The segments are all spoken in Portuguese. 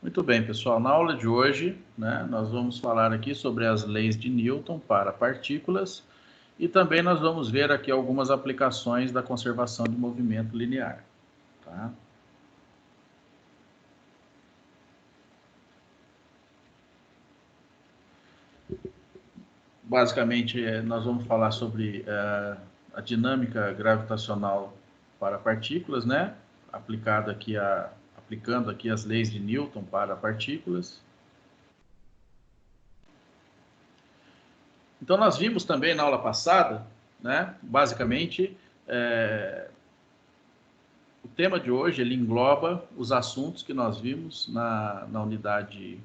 Muito bem, pessoal. Na aula de hoje, nós vamos falar aqui sobre as leis de Newton para partículas e também nós vamos ver aqui algumas aplicações da conservação de movimento linear. Tá? Basicamente, nós vamos falar sobre a dinâmica gravitacional para partículas, aplicando aqui as leis de Newton para partículas. Então, nós vimos também na aula passada, basicamente, o tema de hoje ele engloba os assuntos que nós vimos na unidade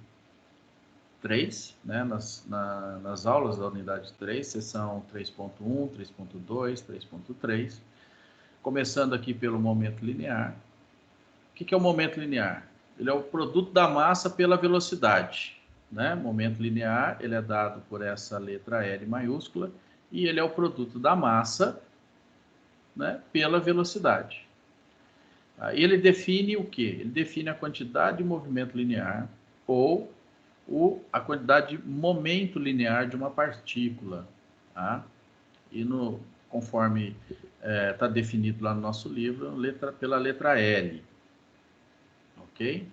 3, nas aulas da unidade 3, seção 3.1, 3.2, 3.3, começando aqui pelo momento linear. O que é o momento linear? Ele é o produto da massa pela velocidade. Momento linear, ele é dado por essa letra L maiúscula, e ele é o produto da massa, pela velocidade. Ele define o quê? Ele define a quantidade de movimento linear ou a quantidade de momento linear de uma partícula. Tá? E conforme está definido lá no nosso livro, pela letra L. Ok?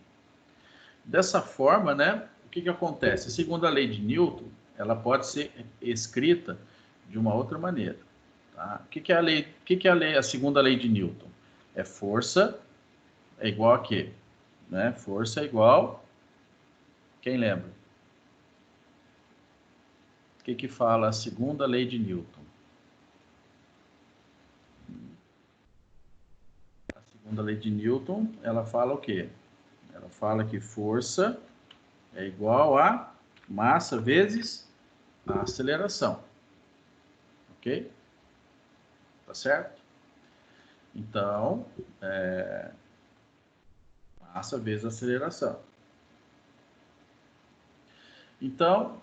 Dessa forma, o que acontece? Segundo a lei de Newton, ela pode ser escrita de uma outra maneira. Tá? O que é a segunda lei de Newton? Força é igual a quê? Força é igual... Quem lembra? O que fala a segunda lei de Newton? A segunda lei de Newton, ela fala o quê? Ela fala que força é igual a massa vezes a aceleração. Ok? Tá certo? Então, massa vezes aceleração. Então,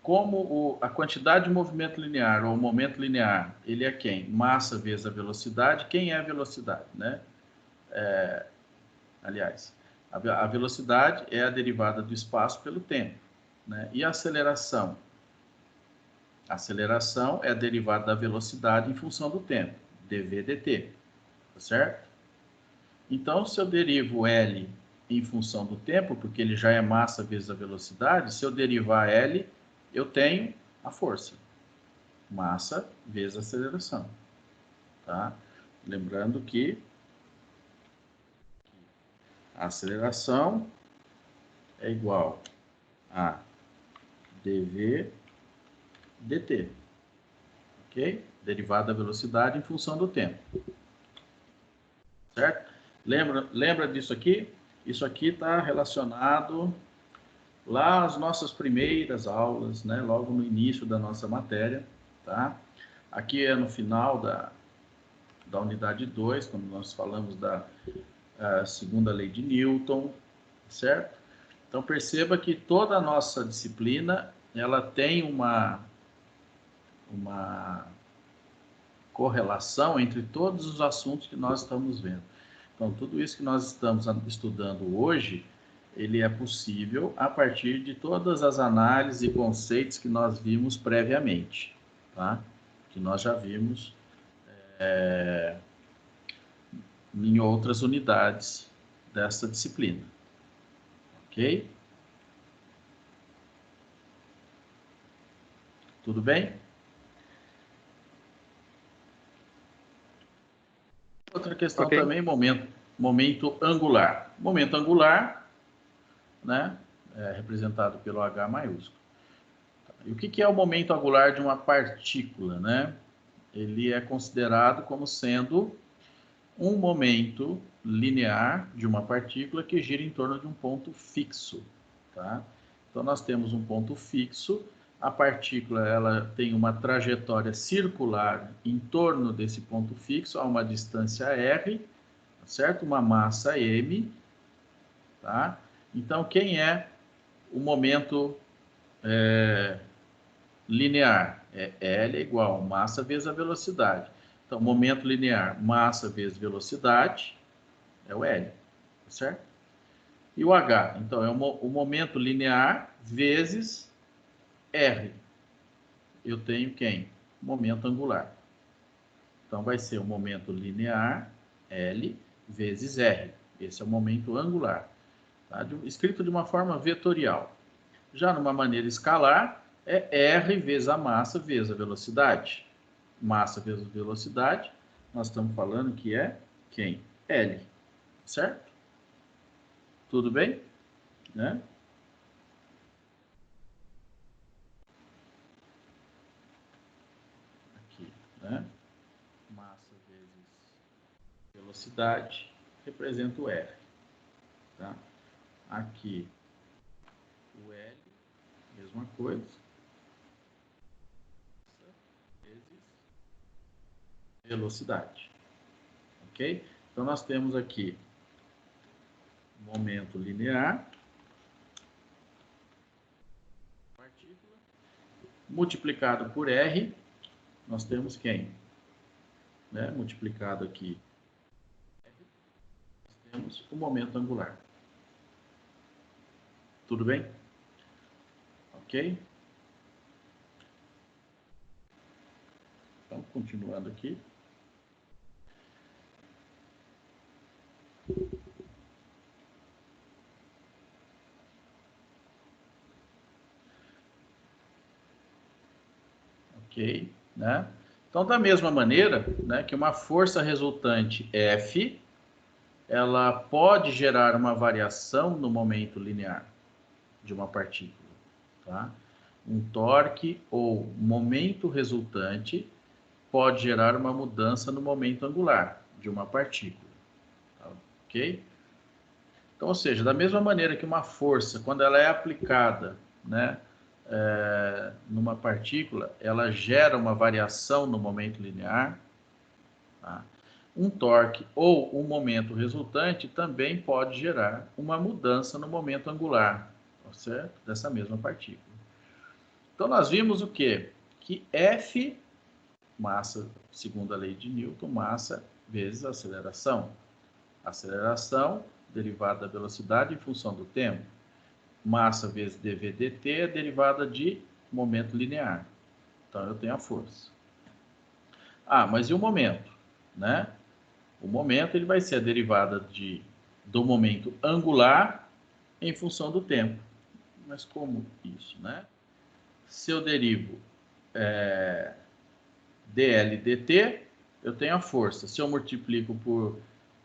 como a quantidade de movimento linear ou momento linear, ele é quem? Massa vezes a velocidade. Quem é a velocidade? Aliás, a velocidade é a derivada do espaço pelo tempo. E a aceleração? A aceleração é a derivada da velocidade em função do tempo, dv dt. Tá certo? Então, se eu derivo L em função do tempo, porque ele já é massa vezes a velocidade, se eu derivar L, eu tenho a força. Massa vezes aceleração. Tá? Lembrando que a aceleração é igual a dv dt. Ok? Derivada da velocidade em função do tempo. Certo? Lembra disso aqui? Isso aqui está relacionado lá às nossas primeiras aulas, logo no início da nossa matéria. Tá? Aqui é no final da unidade 2, quando nós falamos da segunda lei de Newton, certo? Então, perceba que toda a nossa disciplina, ela tem uma correlação entre todos os assuntos que nós estamos vendo. Então, tudo isso que nós estamos estudando hoje, ele é possível a partir de todas as análises e conceitos que nós vimos previamente, tá? Que nós já vimos em outras unidades dessa disciplina. Ok? Tudo bem? Outra questão também, momento angular. Momento angular, é representado pelo H maiúsculo. E o que é o momento angular de uma partícula, Ele é considerado como sendo um momento linear de uma partícula que gira em torno de um ponto fixo, tá? Então, nós temos um ponto fixo, a partícula ela tem uma trajetória circular em torno desse ponto fixo, a uma distância r, certo? Uma massa m, tá? Então, quem é o momento linear? L é igual a massa vezes a velocidade. Então, momento linear, massa vezes velocidade, é o L, certo? E o H? Então, é o momento linear vezes R. Eu tenho quem? Momento angular. Então, vai ser o momento linear, L, vezes R. Esse é o momento angular. Tá? Escrito de uma forma vetorial. Já numa maneira escalar, é R vezes a massa vezes a velocidade. Massa vezes velocidade, nós estamos falando que é quem? L. Certo? Tudo bem? Né? Aqui, né? Massa vezes velocidade representa o R. Tá? Aqui, o L, mesma coisa. Vezes velocidade. Ok? Então, nós temos aqui momento linear, partícula, multiplicado por R, nós temos quem? Né? Multiplicado aqui, nós temos o momento angular. Tudo bem? Ok? Então, continuando aqui. Ok? Né? Então, da mesma maneira, né, que uma força resultante F, ela pode gerar uma variação no momento linear de uma partícula. Tá? Um torque ou momento resultante pode gerar uma mudança no momento angular de uma partícula. Tá? Ok? Então, ou seja, da mesma maneira que uma força, quando ela é aplicada, né, numa partícula, ela gera uma variação no momento linear, tá? Um torque ou um momento resultante também pode gerar uma mudança no momento angular, tá certo? Dessa mesma partícula. Então, nós vimos o quê? Que F, massa, segundo a lei de Newton, massa vezes aceleração. Aceleração, derivada da velocidade em função do tempo. Massa vezes dv dt é derivada de momento linear. Então, eu tenho a força. Ah, mas e o momento? Né? O momento ele vai ser a derivada do momento angular em função do tempo. Mas como isso? Né? Se eu derivo dl dt, eu tenho a força. Se eu multiplico por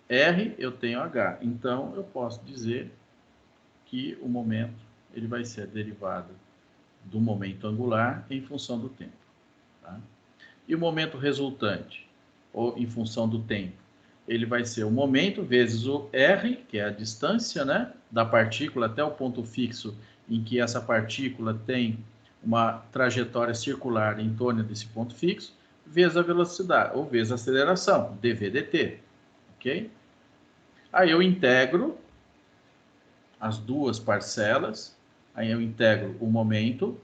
r, eu tenho h. Então, eu posso dizer que o momento ele vai ser a derivada do momento angular em função do tempo. Tá? E o momento resultante, ou em função do tempo, ele vai ser o momento vezes o r, que é a distância, né, da partícula até o ponto fixo em que essa partícula tem uma trajetória circular em torno desse ponto fixo, vezes a velocidade, ou vezes a aceleração, dv dt. Ok? Aí eu integro as duas parcelas, aí eu integro o momento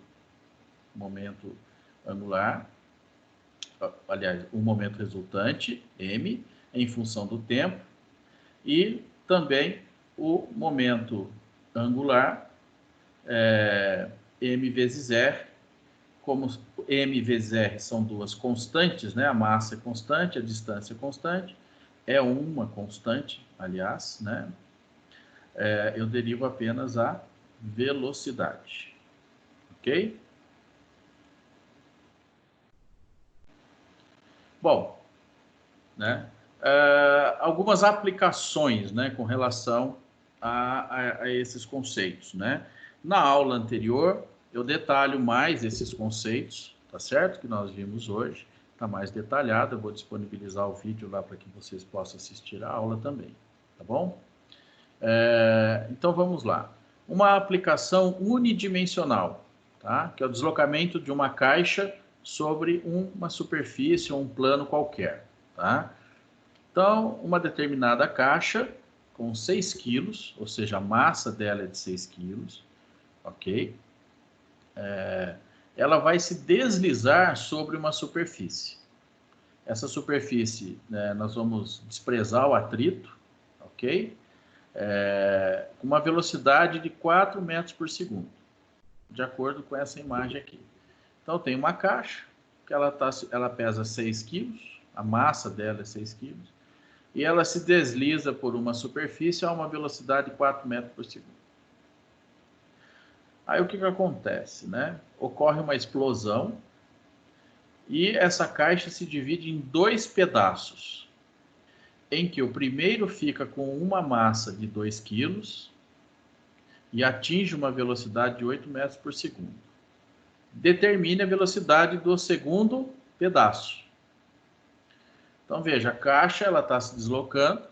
angular, aliás, o momento resultante, m, em função do tempo, e também o momento angular, m vezes r, como m vezes r são duas constantes, né? A massa é constante, a distância é constante, é uma constante, aliás, né? Eu derivo apenas a velocidade, ok? Bom, né? Algumas aplicações, né, com relação a esses conceitos, né? Na aula anterior, eu detalho mais esses conceitos, tá certo? Que nós vimos hoje, tá mais detalhado. Eu vou disponibilizar o vídeo lá para que vocês possam assistir a aula também, tá bom? Então vamos lá. Uma aplicação unidimensional, tá? Que é o deslocamento de uma caixa sobre uma superfície ou um plano qualquer, tá? Então, uma determinada caixa com 6 quilos, ou seja, a massa dela é de 6 quilos, ok? Ela vai se deslizar sobre uma superfície. Essa superfície, né, nós vamos desprezar o atrito, ok? com uma velocidade de 4 metros por segundo, de acordo com essa imagem aqui. Então, tem uma caixa, que ela pesa 6 quilos, a massa dela é 6 quilos, e ela se desliza por uma superfície a uma velocidade de 4 metros por segundo. Aí o que acontece, né? Ocorre uma explosão e essa caixa se divide em 2 pedaços, em que o primeiro fica com uma massa de 2 quilos e atinge uma velocidade de 8 metros por segundo. Determine a velocidade do segundo pedaço. Então veja, a caixa está se deslocando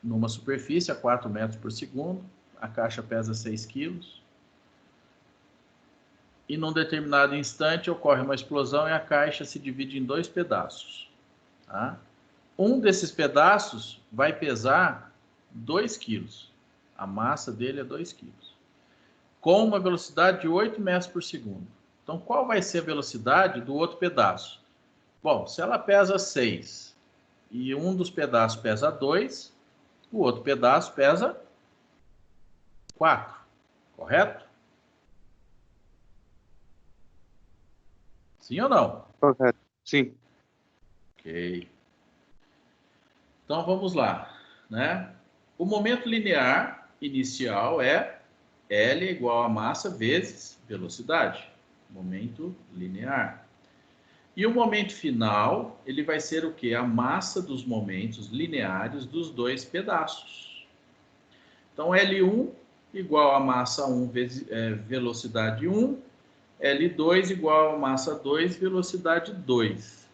numa superfície a 4 metros por segundo, a caixa pesa 6 quilos, e num determinado instante ocorre uma explosão e a caixa se divide em 2 pedaços. Tá? Um desses pedaços vai pesar 2 quilos. A massa dele é 2 quilos. Com uma velocidade de 8 metros por segundo. Então, qual vai ser a velocidade do outro pedaço? Bom, se ela pesa 6 e um dos pedaços pesa 2, o outro pedaço pesa 4. Correto? Sim ou não? Correto. Sim. Ok. Então, vamos lá, né? O momento linear inicial é L igual a massa vezes velocidade. Momento linear. E o momento final, ele vai ser o quê? A massa dos momentos lineares dos 2 pedaços. Então, L1 igual a massa 1 vezes velocidade 1, L2 igual a massa 2, velocidade 2.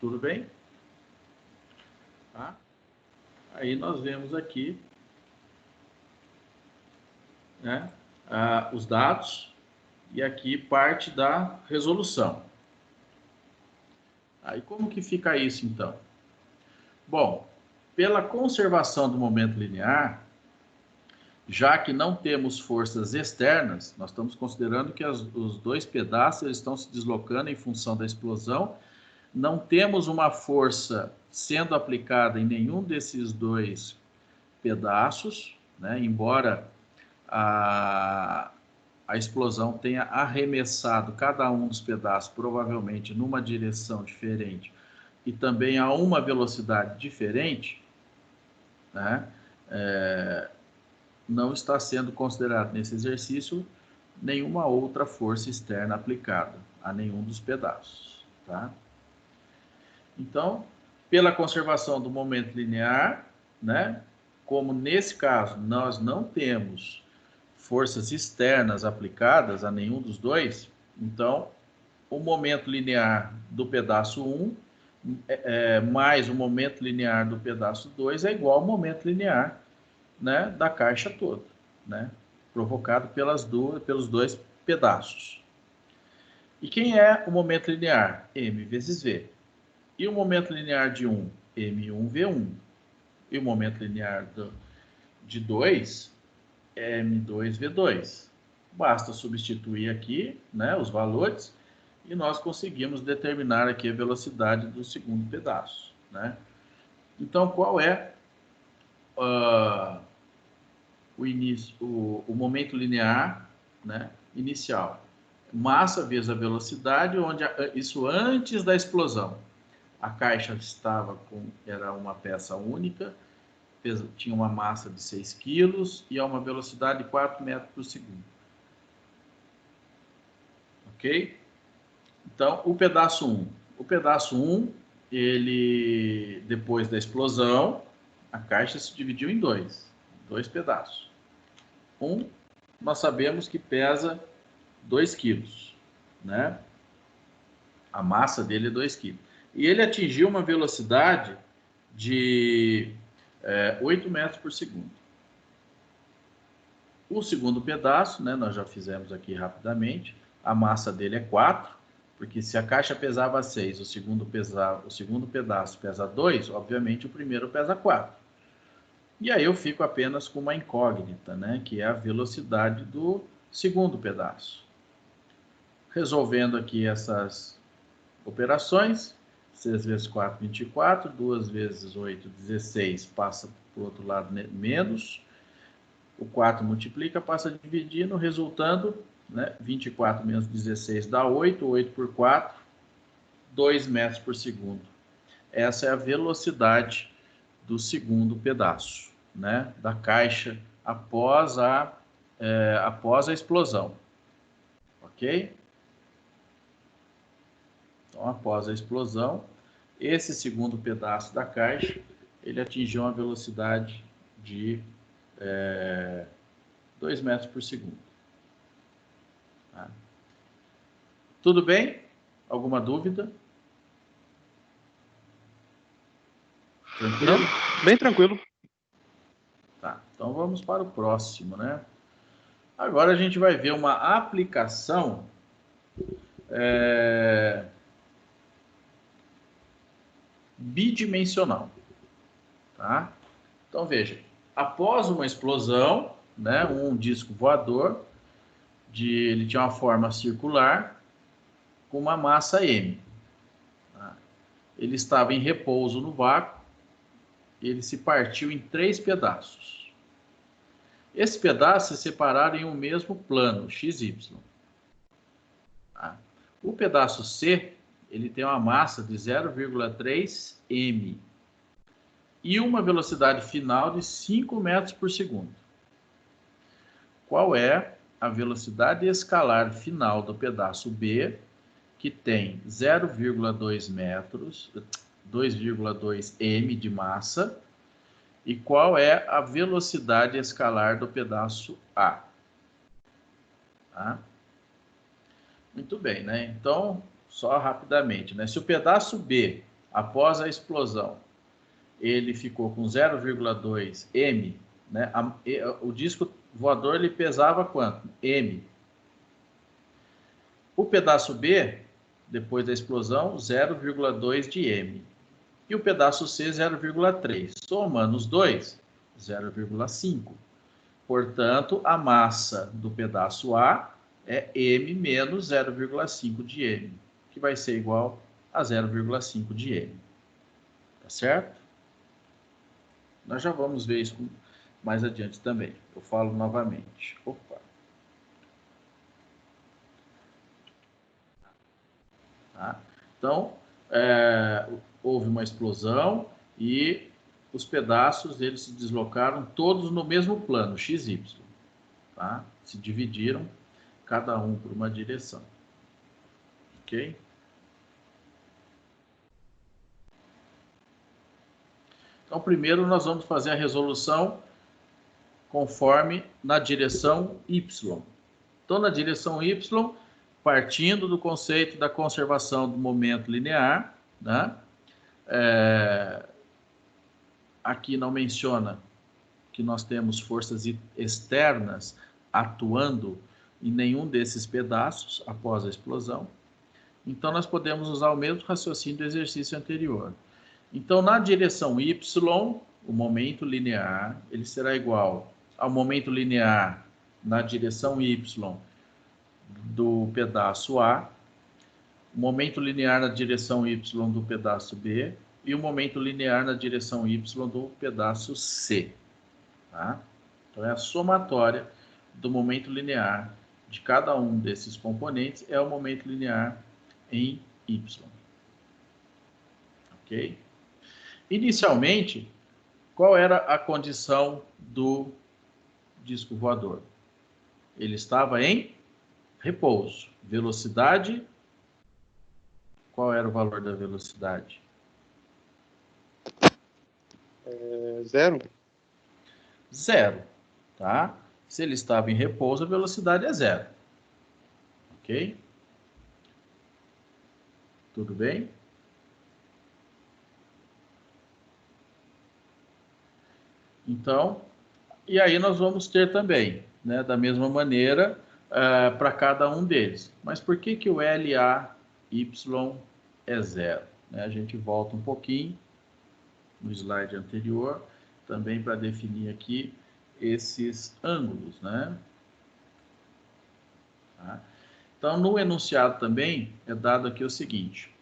Tudo bem? Tá? Aí nós vemos aqui, né, os dados e aqui parte da resolução. Aí como que fica isso então? Bom, pela conservação do momento linear, já que não temos forças externas, nós estamos considerando que os 2 pedaços eles estão se deslocando em função da explosão, não temos uma força sendo aplicada em nenhum desses 2 pedaços, né? Embora a explosão tenha arremessado cada um dos pedaços, provavelmente numa direção diferente, e também a uma velocidade diferente, né? Não está sendo considerado nesse exercício nenhuma outra força externa aplicada a nenhum dos pedaços. Tá? Então, pela conservação do momento linear, né? Como nesse caso nós não temos forças externas aplicadas a nenhum dos 2, então o momento linear do pedaço 1 mais o momento linear do pedaço 2 é igual ao momento linear, né, da caixa toda, né, provocado pelos 2 pedaços. E quem é o momento linear? M vezes V. E o momento linear de 1? M1V1. E o momento linear de 2? M2V2. Basta substituir aqui, né, os valores e nós conseguimos determinar aqui a velocidade do segundo pedaço, né? Então, qual é o momento linear, né, inicial? Massa vezes a velocidade, onde isso antes da explosão. A caixa era uma peça única, tinha uma massa de 6 quilos e a uma velocidade de 4 metros por segundo. Ok? Então, o pedaço 1. O pedaço 1, ele, depois da explosão, a caixa se dividiu em 2 pedaços. Um, nós sabemos que pesa 2 quilos, né? A massa dele é 2 quilos. E ele atingiu uma velocidade de 8 metros por segundo. O segundo pedaço, né, nós já fizemos aqui rapidamente, a massa dele é 4, porque se a caixa pesava 6, o segundo pedaço pesa 2, obviamente o primeiro pesa 4. E aí eu fico apenas com uma incógnita, né, que é a velocidade do segundo pedaço. Resolvendo aqui essas operações, 6 vezes 4, 24, 2 vezes 8, 16, passa para o outro lado menos. O 4 multiplica, passa dividindo, resultando, né, 24 menos 16 dá 8, 8 por 4, 2 metros por segundo. Essa é a velocidade do segundo pedaço, né, da caixa após a explosão. Ok? Então, após a explosão, esse segundo pedaço da caixa, ele atingiu uma velocidade de 2 metros por segundo. Tá? Tudo bem? Alguma dúvida? Tranquilo? Não, bem tranquilo. Tá, então vamos para o próximo, né? Agora a gente vai ver uma aplicação bidimensional, tá? Então veja, após uma explosão, né, um disco voador, ele tinha uma forma circular com uma massa m. Tá? Ele estava em repouso no vácuo, ele se partiu em 3 pedaços. Esses pedaços se separaram em um mesmo plano, XY. Tá? O pedaço C, ele tem uma massa de 0,3 m e uma velocidade final de 5 metros por segundo. Qual é a velocidade escalar final do pedaço B, que tem 0,2 metros, 2,2 m de massa, e qual é a velocidade escalar do pedaço A? Tá? Muito bem, né? Então, só rapidamente, né? Se o pedaço B, após a explosão, ele ficou com 0,2 m, né? O disco voador ele pesava quanto? M. O pedaço B, depois da explosão, 0,2 de m. E o pedaço C, 0,3. Somando os dois, 0,5. Portanto, a massa do pedaço A é m menos 0,5 de m, que vai ser igual a 0,5 de m. Tá certo? Nós já vamos ver isso mais adiante também. Eu falo novamente. Opa. Tá? Então, houve uma explosão e os pedaços eles se deslocaram todos no mesmo plano, XY. Tá? Se dividiram, cada um por uma direção. Ok? Então, primeiro nós vamos fazer a resolução conforme na direção Y. Então, na direção Y, partindo do conceito da conservação do momento linear, né? Aqui não menciona que nós temos forças externas atuando em nenhum desses pedaços após a explosão. Então, nós podemos usar o mesmo raciocínio do exercício anterior. Então, na direção Y, o momento linear ele será igual ao momento linear na direção Y do pedaço A, o momento linear na direção Y do pedaço B e o momento linear na direção Y do pedaço C. Tá? Então, é a somatória do momento linear de cada um desses componentes é o momento linear em Y. Ok? Inicialmente, qual era a condição do disco voador? Ele estava em repouso. Velocidade. Qual era o valor da velocidade? 0. 0. Tá? Se ele estava em repouso, a velocidade é 0. Ok? Tudo bem? Então, e aí nós vamos ter também, né, da mesma maneira, para cada um deles. Mas por que que o LAY é 0? Né? A gente volta um pouquinho no slide anterior, também para definir aqui esses ângulos, né? Tá? Então, no enunciado também é dado aqui o seguinte,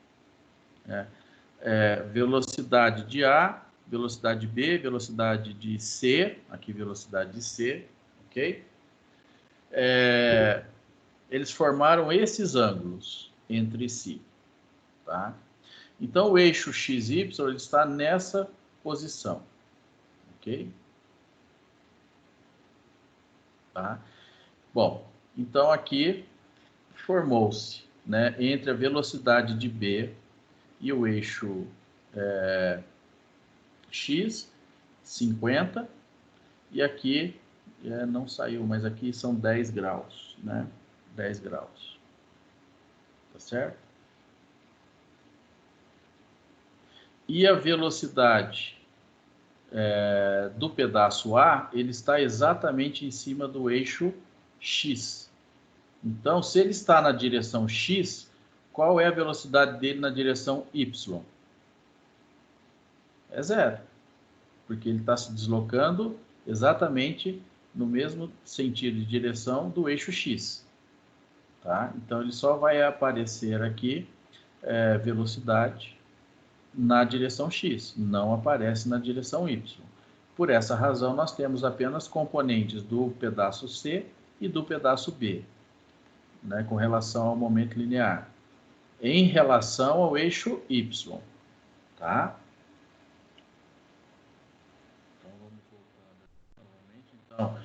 velocidade de A velocidade B, velocidade de C, aqui velocidade de C, ok? Eles formaram esses ângulos entre si, tá? Então, o eixo XY ele está nessa posição, ok? Tá? Bom, então aqui formou-se, né, entre a velocidade de B e o eixo X, 50, e aqui não saiu, mas aqui são 10 graus, né? 10 graus, tá certo? E a velocidade do pedaço A, ele está exatamente em cima do eixo X. Então, se ele está na direção X, qual é a velocidade dele na direção Y? É zero, porque ele está se deslocando exatamente no mesmo sentido de direção do eixo X. Tá? Então, ele só vai aparecer aqui velocidade na direção X, não aparece na direção Y. Por essa razão, nós temos apenas componentes do pedaço C e do pedaço B, né, com relação ao momento linear, em relação ao eixo Y. Tá? Então, vamos voltando novamente. Então,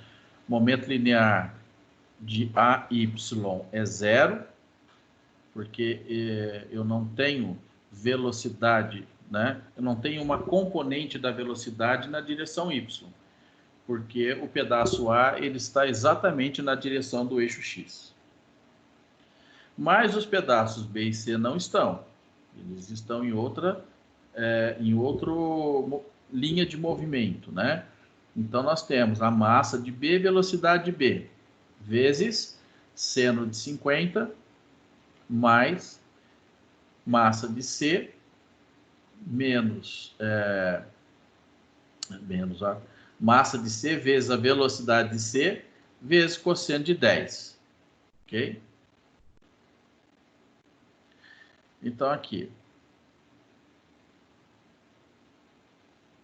momento linear de AY é zero, porque eu não tenho velocidade, né? Eu não tenho uma componente da velocidade na direção Y, porque o pedaço A ele está exatamente na direção do eixo X. Mas os pedaços B e C não estão. Eles estão em outra linha de movimento, né? Então, nós temos a massa de B, velocidade de B, vezes seno de 50, mais massa de C, menos massa de C, vezes a velocidade de C, vezes cosseno de 10. Ok? Então, aqui.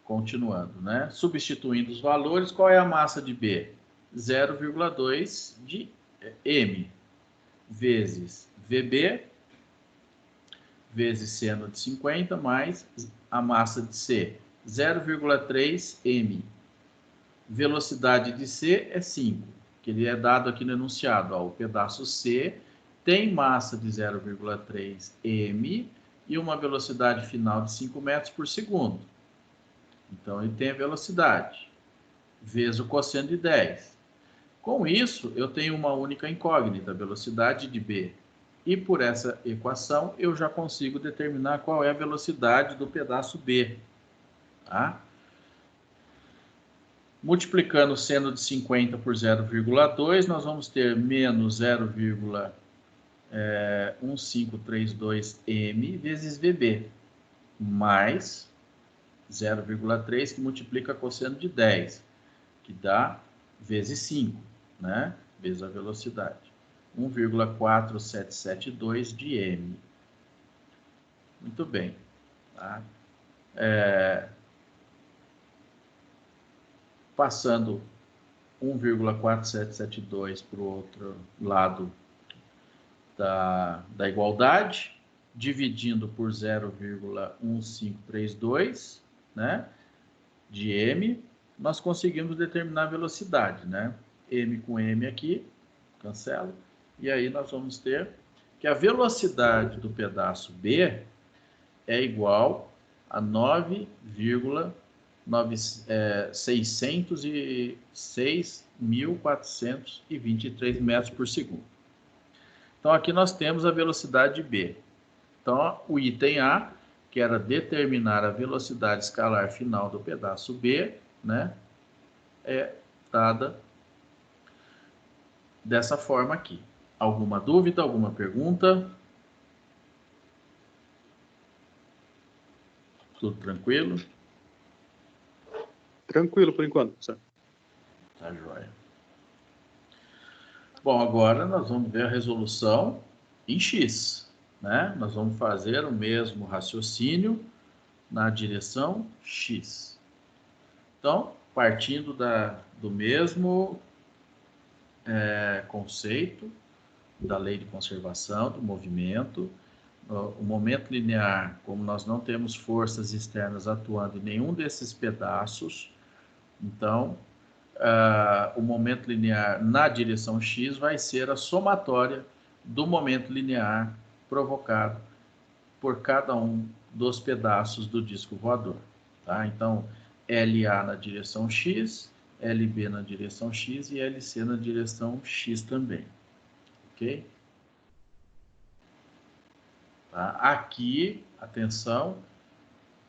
Continuando, né? Substituindo os valores, qual é a massa de B? 0,2 de M, vezes VB, vezes seno de 50, mais a massa de C, 0,3 M. Velocidade de C é 5, que ele é dado aqui no enunciado. Ó, o pedaço C tem massa de 0,3 M e uma velocidade final de 5 metros por segundo. Então, ele tem a velocidade, vezes o cosseno de 10. Com isso, eu tenho uma única incógnita, a velocidade de B. E por essa equação, eu já consigo determinar qual é a velocidade do pedaço B. Tá? Multiplicando o seno de 50 por 0,2, nós vamos ter menos 0,1532 M vezes VB, mais 0,3 que multiplica cosseno de 10, que dá vezes 5, né? Vezes a velocidade. 1,4772 de M. Muito bem. Tá? Passando 1,4772 para o outro lado da igualdade, dividindo por 0,1532, né, de M, nós conseguimos determinar a velocidade, né? M com M aqui, cancela, e aí nós vamos ter que a velocidade do pedaço B é igual a 606.423 metros por segundo. Então, aqui nós temos a velocidade B. Então, o item A, que era determinar a velocidade escalar final do pedaço B, né, é dada dessa forma aqui. Alguma dúvida, alguma pergunta? Tudo tranquilo? Tranquilo por enquanto, professor. Tá joia. Bom, agora nós vamos ver a resolução em X, né? Nós vamos fazer o mesmo raciocínio, na direção x. Então, partindo do mesmo conceito da lei de conservação do movimento, o momento linear, como nós não temos forças externas atuando em nenhum desses pedaços, então, o momento linear na direção x vai ser a somatória do momento linear provocado por cada um dos pedaços do disco voador. Tá? Então, LA na direção x, LB na direção x e LC na direção x também. Ok? Tá? Aqui, atenção,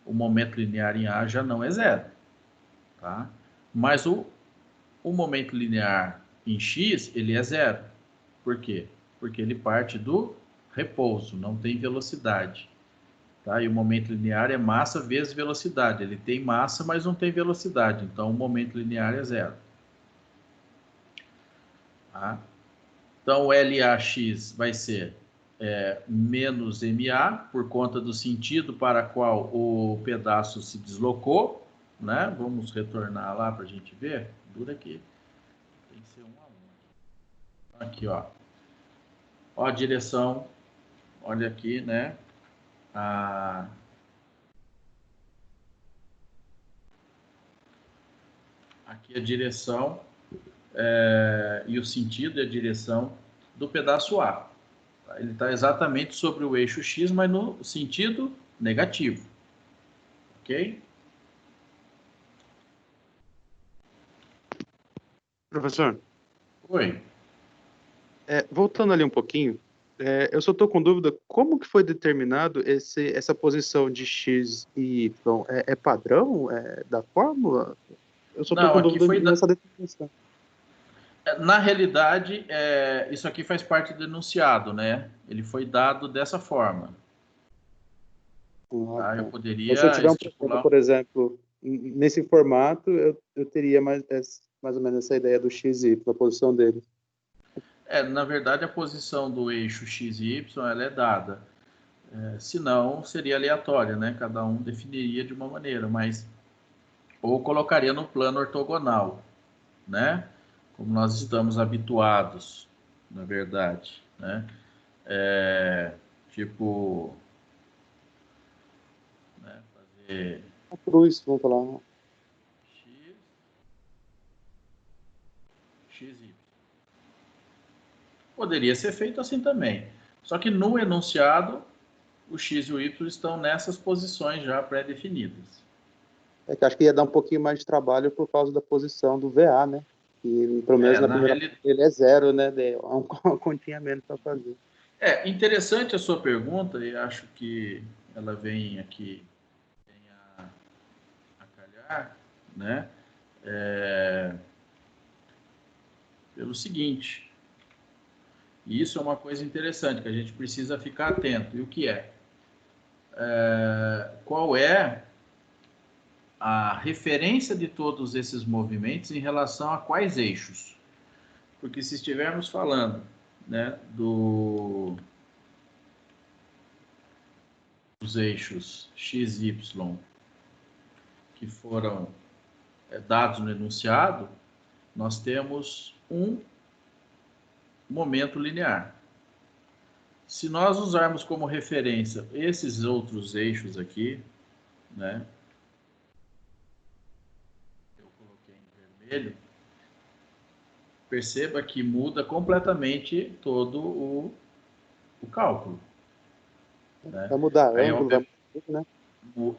o momento linear em A já não é zero. Tá? Mas o momento linear em x, ele é zero. Por quê? Porque ele parte do repouso, não tem velocidade. Tá? E o momento linear é massa vezes velocidade. Ele tem massa, mas não tem velocidade. Então, o momento linear é zero. Tá? Então, o LAX vai ser menos MA, por conta do sentido para qual o pedaço se deslocou. Né? Vamos retornar lá para a gente ver. Dura aqui. Tem que ser 1 a 1. Aqui, ó. Ó a direção. Olha aqui, né? Aqui a direção e o sentido e a direção do pedaço A. Ele está exatamente sobre o eixo X, mas no sentido negativo. Ok? Professor, Oi. voltando ali um pouquinho, eu só estou com dúvida, como que foi determinado essa posição de x e y? É padrão da fórmula? Eu só estou Não, com aqui dúvida foi... nessa definição. Na realidade, isso aqui faz parte do enunciado, né? Ele foi dado dessa forma. Tá? Eu Então, se eu poderia tiver um problema, estipular... por exemplo, nesse formato, eu teria mais ou menos essa ideia do x e y, a posição dele. na verdade, a posição do eixo x e y ela é dada. Senão, seria aleatória, né? Cada um definiria de uma maneira, mas... Ou colocaria no plano ortogonal, né? Como nós estamos habituados, na verdade, né? Tipo... Né? Fazer... Cruz, vamos falar. XY. Poderia ser feito assim também. Só que no enunciado, o X e o Y estão nessas posições já pré-definidas. Que acho que ia dar um pouquinho mais de trabalho por causa da posição do VA, né? E pelo menos na primeira ele é zero, né? É uma continha menos para fazer. Interessante a sua pergunta e acho que ela vem aqui a calhar, né? Pelo seguinte, e isso é uma coisa interessante que a gente precisa ficar atento. E o que é? Qual é a referência de todos esses movimentos em relação a quais eixos? Porque se estivermos falando, né, dos eixos x, y, que foram dados no enunciado, nós temos um momento linear. Se nós usarmos como referência esses outros eixos aqui, né, eu coloquei em vermelho, perceba que muda completamente todo o cálculo. Né? Vai mudar Aí ângulo, vai mudar, né?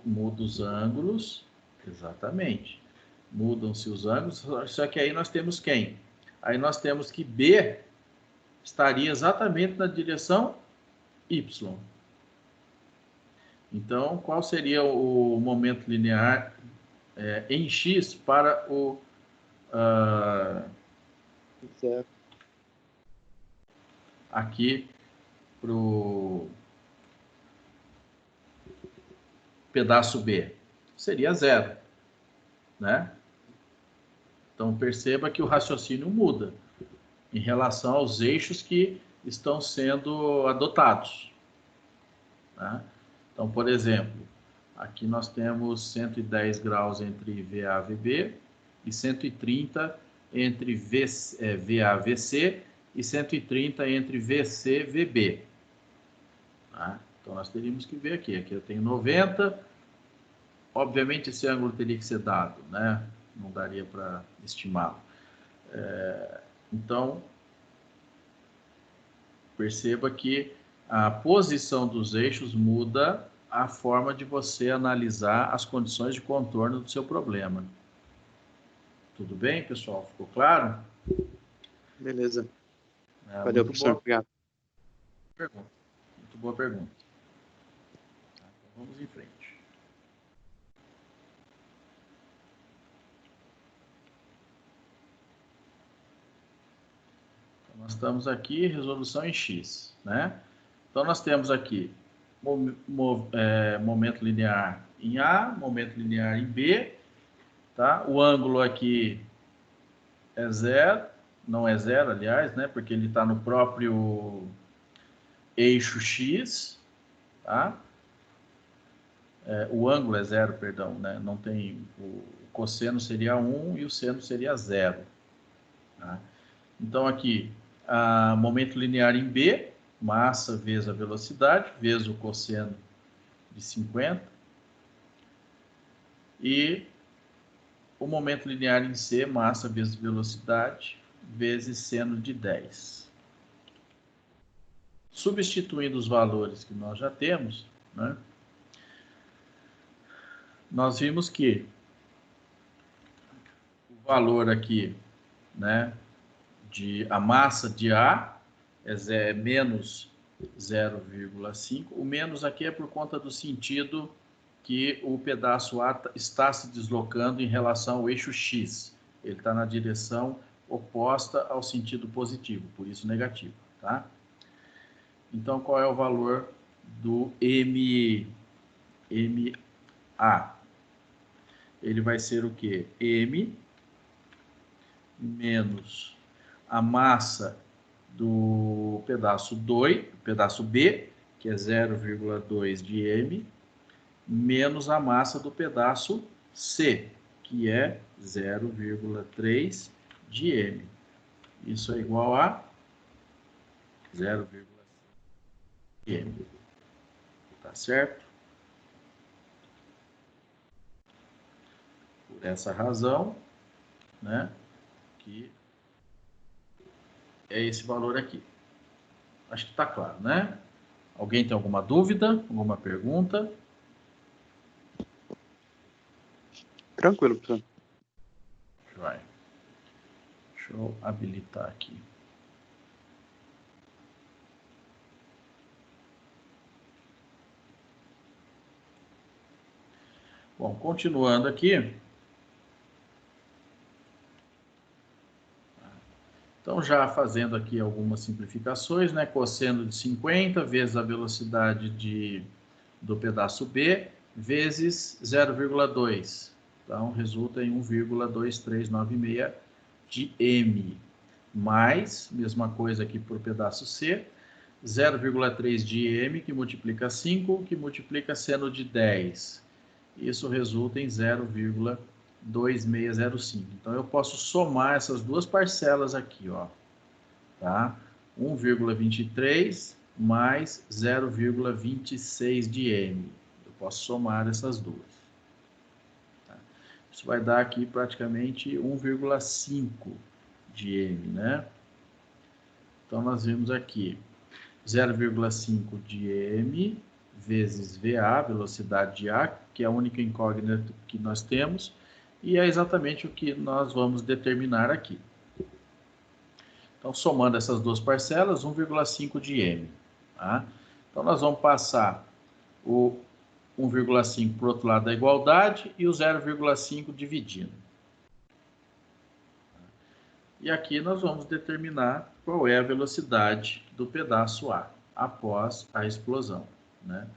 Muda os ângulos, exatamente. Mudam-se os ângulos, só que aí nós temos quem? Aí nós temos que B estaria exatamente na direção Y. Então, qual seria o momento linear em X para o... aqui para o pedaço B? Seria zero, né? Então, perceba que o raciocínio muda em relação aos eixos que estão sendo adotados. Tá? Então, por exemplo, Aqui nós temos 110 graus entre VA e VB e 130 entre VA e VC e 130 entre VC e VB. Tá? Então, nós teríamos que ver aqui. Aqui eu tenho 90. Obviamente, esse ângulo teria que ser dado, né? Não daria para estimá-lo. Então, perceba que a posição dos eixos muda a forma de você analisar as condições de contorno do seu problema. Tudo bem, pessoal? Ficou claro? Beleza. Valeu, professor. Obrigado. Pergunta. Muito boa pergunta. Tá, então vamos em frente. Então, nós estamos aqui, resolução em X, né? Então, nós temos aqui momento linear em A, momento linear em B, tá? O ângulo aqui é zero, não é zero, aliás, né? Porque ele está no próprio eixo X, tá? O ângulo é zero, perdão, né? Não tem, o cosseno seria 1 e o seno seria zero. Tá? Então, aqui, momento linear em B, massa vezes a velocidade, vezes o cosseno de 50. E o momento linear em C, massa vezes velocidade, vezes seno de 10. Substituindo os valores que nós já temos, né? Nós vimos que o valor aqui, né, a massa de A é menos 0,5. O menos aqui é por conta do sentido que o pedaço A está se deslocando em relação ao eixo X. Ele está na direção oposta ao sentido positivo, por isso negativo, tá? Então, qual é o valor do MA? Ele vai ser o quê? M menos a massa do pedaço B, que é 0,2 de M, menos a massa do pedaço C, que é 0,3 de M. Isso é igual a 0,5 de M. Tá certo? Por essa razão, né, que é esse valor aqui. Acho que está claro, né? Alguém tem alguma dúvida? Alguma pergunta? Tranquilo, professor. Vai. Deixa eu habilitar aqui. Bom, continuando aqui. Então, já fazendo aqui algumas simplificações, né? Cosseno de 50 vezes a velocidade do pedaço B, vezes 0,2. Então, resulta em 1,2396 de M. Mais, mesma coisa aqui por pedaço C, 0,3 de M, que multiplica 5, que multiplica seno de 10. Isso resulta em 0,2605. Então, eu posso somar essas duas parcelas aqui, ó, tá? 1,23 mais 0,26 de M. Eu posso somar essas duas. Tá? Isso vai dar aqui praticamente 1,5 de M, né? Então, nós vimos aqui 0,5 de M vezes VA, velocidade de A, que é a única incógnita que nós temos, e é exatamente o que nós vamos determinar aqui. Então, somando essas duas parcelas, 1,5 de M. Tá? Então, nós vamos passar o 1,5 para o outro lado da igualdade e o 0,5 dividindo. E aqui nós vamos determinar qual é a velocidade do pedaço A após a explosão, né?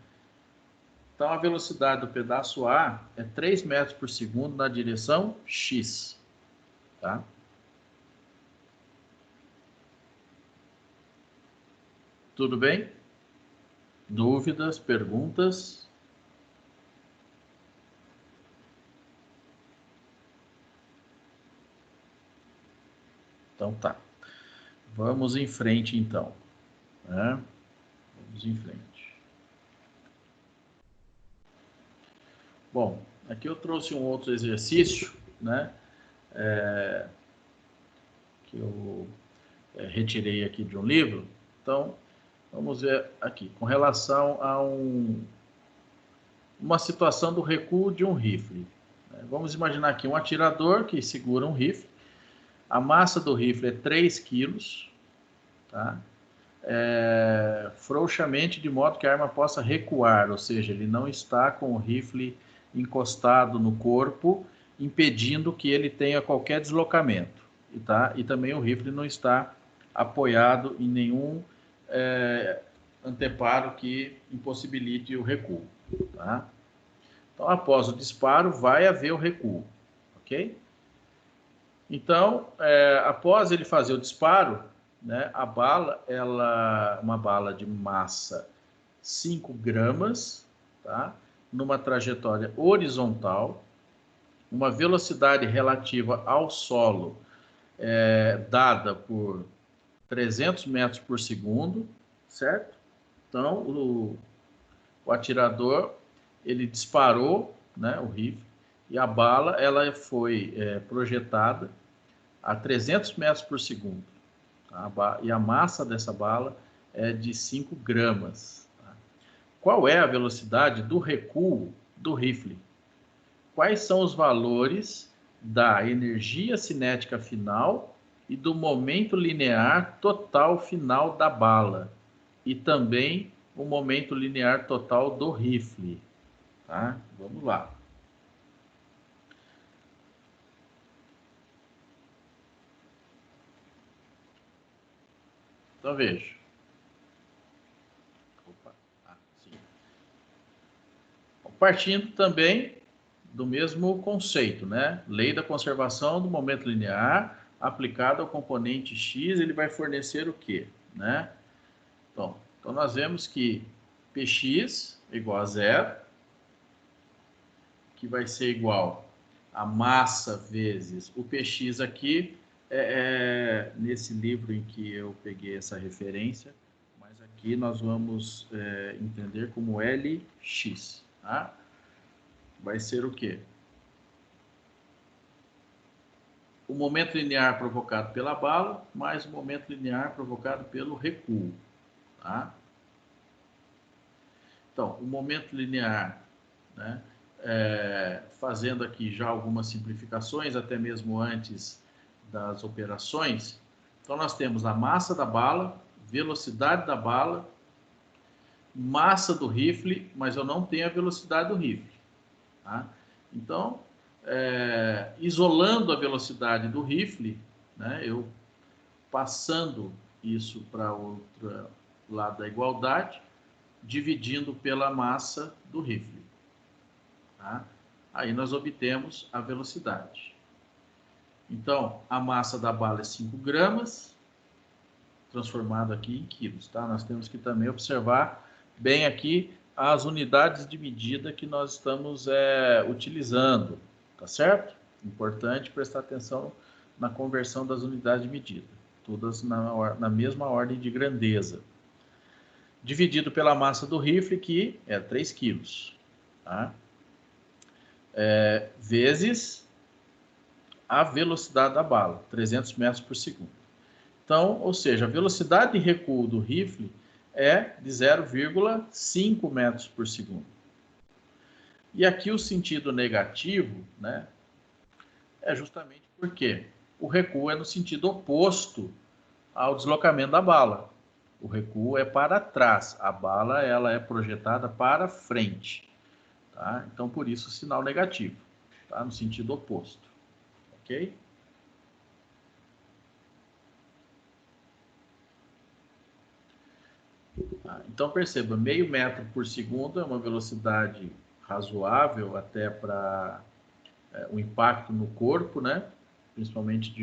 Então, a velocidade do pedaço A é 3 metros por segundo na direção X. Tá? Tudo bem? Dúvidas, perguntas? Então tá. Vamos em frente, então. Né? Vamos em frente. Bom, aqui eu trouxe um outro exercício, né? Que eu retirei aqui de um livro. Então, vamos ver aqui. Com relação a uma situação do recuo de um rifle. Vamos imaginar aqui um atirador que segura um rifle. A massa do rifle é 3 quilos, tá? Frouxamente, de modo que a arma possa recuar, ou seja, ele não está com o rifle encostado no corpo, impedindo que ele tenha qualquer deslocamento, tá? E também o rifle não está apoiado em nenhum anteparo que impossibilite o recuo, tá? Então, após o disparo, vai haver o recuo, ok? Então, após ele fazer o disparo, né, a bala, uma bala de massa 5 gramas, tá? Numa trajetória horizontal, uma velocidade relativa ao solo dada por 300 metros por segundo, certo? Então, o atirador, ele disparou, né, o rifle, e a bala ela foi projetada a 300 metros por segundo. Tá? E a massa dessa bala é de 5 gramas. Tá? Qual é a velocidade do recuo do rifle? Quais são os valores da energia cinética final e do momento linear total final da bala? E também o momento linear total do rifle. Tá? Vamos lá. Então veja. Partindo também do mesmo conceito, né? Lei da conservação do momento linear aplicado ao componente x, ele vai fornecer o quê, né? Então nós vemos que px é igual a zero, que vai ser igual a massa vezes o px aqui, nesse livro em que eu peguei essa referência, mas aqui nós vamos entender como Lx, tá? Vai ser o quê? O momento linear provocado pela bala, mais o momento linear provocado pelo recuo, tá? Então, o momento linear, né, fazendo aqui já algumas simplificações, até mesmo antes das operações. Então, nós temos a massa da bala, velocidade da bala, massa do rifle, mas eu não tenho a velocidade do rifle, tá? Então, isolando a velocidade do rifle, né, eu passando isso para outro lado da igualdade, dividindo pela massa do rifle. Tá? Aí nós obtemos a velocidade. Então, a massa da bala é 5 gramas, transformado aqui em quilos. Tá? Nós temos que também observar bem aqui as unidades de medida que nós estamos utilizando. Tá certo? Importante prestar atenção na conversão das unidades de medida. Todas na mesma ordem de grandeza. Dividido pela massa do rifle, que é 3 quilos. Tá? Vezes a velocidade da bala, 300 metros por segundo. Então, ou seja, a velocidade de recuo do rifle é de 0,5 metros por segundo. E aqui o sentido negativo, né, é justamente porque o recuo é no sentido oposto ao deslocamento da bala. O recuo é para trás, a bala ela é projetada para frente. Tá? Então, por isso, o sinal negativo, tá? No sentido oposto. Ok? Então, perceba, meio metro por segundo é uma velocidade razoável até para o impacto no corpo, né? Principalmente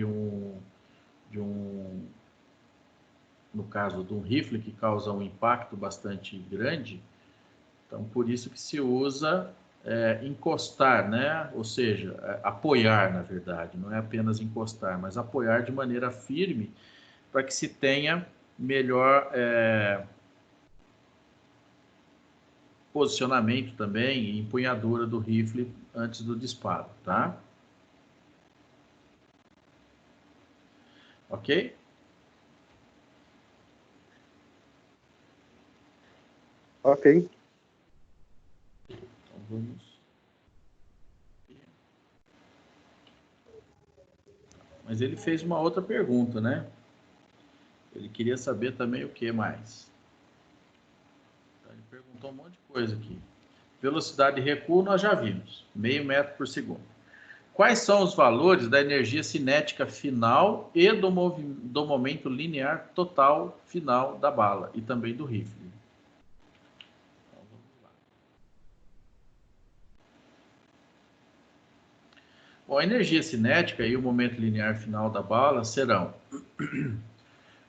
no caso de um rifle que causa um impacto bastante grande. Então, por isso que se usa encostar, né? Ou seja, apoiar, na verdade, não é apenas encostar, mas apoiar de maneira firme para que se tenha melhor posicionamento também e empunhadura do rifle antes do disparo, tá? Ok? Ok. Então vamos. Mas ele fez uma outra pergunta, né? Ele queria saber também o que mais? Ele perguntou um monte de coisa aqui. Velocidade de recuo nós já vimos, 0,5 metro por segundo. Quais são os valores da energia cinética final e do momento linear total final da bala e também do rifle? Então, vamos lá. Bom, a energia cinética e o momento linear final da bala serão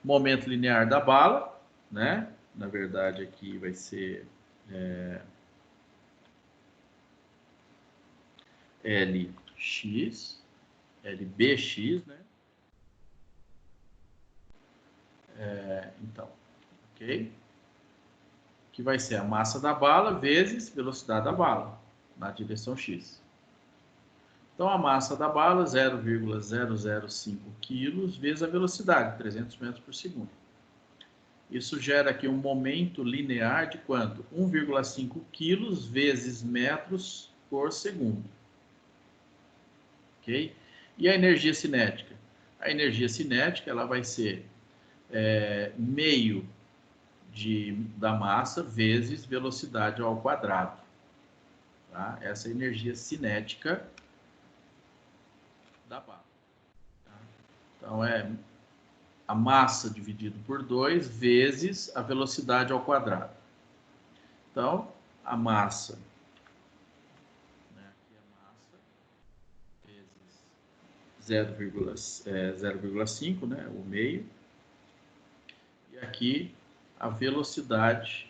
momento linear da bala, né? Na verdade, aqui vai ser LX, LBX, né? Então, ok? Que vai ser a massa da bala vezes velocidade da bala, na direção X. Então, a massa da bala, 0,005 quilos, vezes a velocidade, 300 metros por segundo. Isso gera aqui um momento linear de quanto? 1,5 quilos vezes metros por segundo. Ok? E a energia cinética? A energia cinética ela vai ser meio da massa vezes velocidade ao quadrado. Tá? Essa é a energia cinética da bala. Tá? Então, é a massa dividido por 2 vezes a velocidade ao quadrado. Então, a massa, né, aqui a massa, vezes 0,5, né, o meio, e aqui a velocidade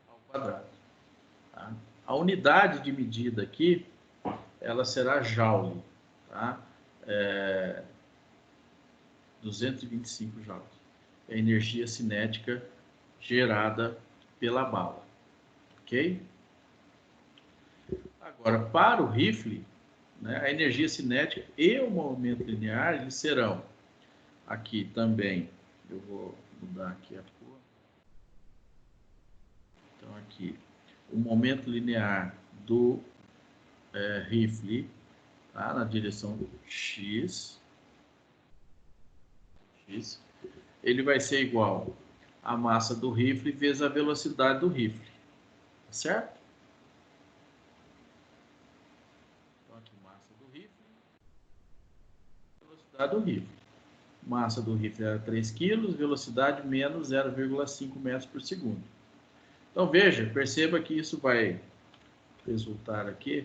ao quadrado. Tá? A unidade de medida aqui, ela será joule, tá? 225 joules. É a energia cinética gerada pela bala. Ok? Agora, para o rifle, né, a energia cinética e o movimento linear, eles serão aqui também, eu vou mudar aqui a cor. Então, aqui, o momento linear do rifle, tá, na direção X, ele vai ser igual à massa do rifle vezes a velocidade do rifle, tá certo? Então, aqui, massa do rifle, velocidade do rifle. Massa do rifle era 3 kg, velocidade menos 0,5 metros por segundo. Então, veja, perceba que isso vai resultar aqui